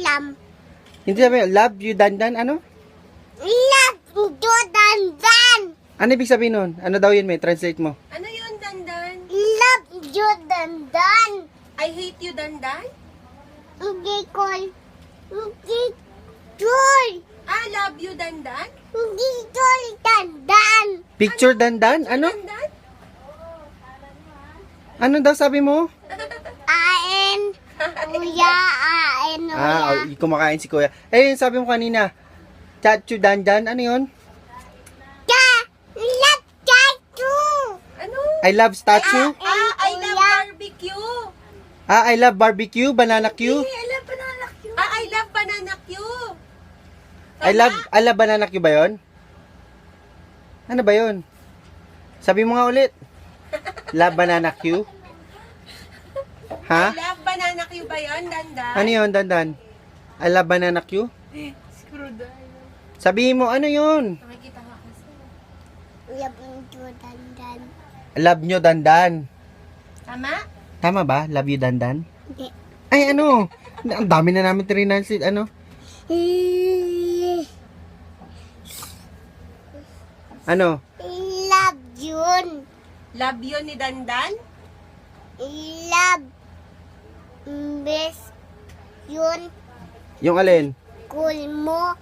Lam. Hindi sabi, love you, Dandan, ano? Love you, Dandan. Ano ibig sabihin nun? Ano daw yun, may translate mo? Ano yun, Dandan? Love you, Dandan. I hate you, Dandan? Hindi ko. Hindi toy. Love you, Dandan? Hindi toy, Dandan. Picture Dandan? Ano? Dandan? Ano daw sabi mo? Aen. Kuya, aen, kuya. Kumakain si Kuya. Eh, yung sabi mo kanina, Chachu Dandan, ano yun? Love tattoo. Ano? I love statue? I love barbecue. I love barbecue, banana Q. I love banana Q. I love banana Q. I love banana Q ba yun? Ano ba yun? Sabi mo nga ulit. Love banana Q? Ha? I love banana Q ba yun, Dandan? Ano yun, Dandan? I love banana Q? Screw that. Sabihin mo, ano yun? Nakikita ko kasi. Love you, Dandan. Love nyo, Dandan. Tama? Tama ba? Love you, Dandan? Hindi. Ay, ano? Ang dami na namin trinanslate, ano? Ano? Love yun. Love yun ni Dandan? Love. Best yun. Yung alin? Cool mo.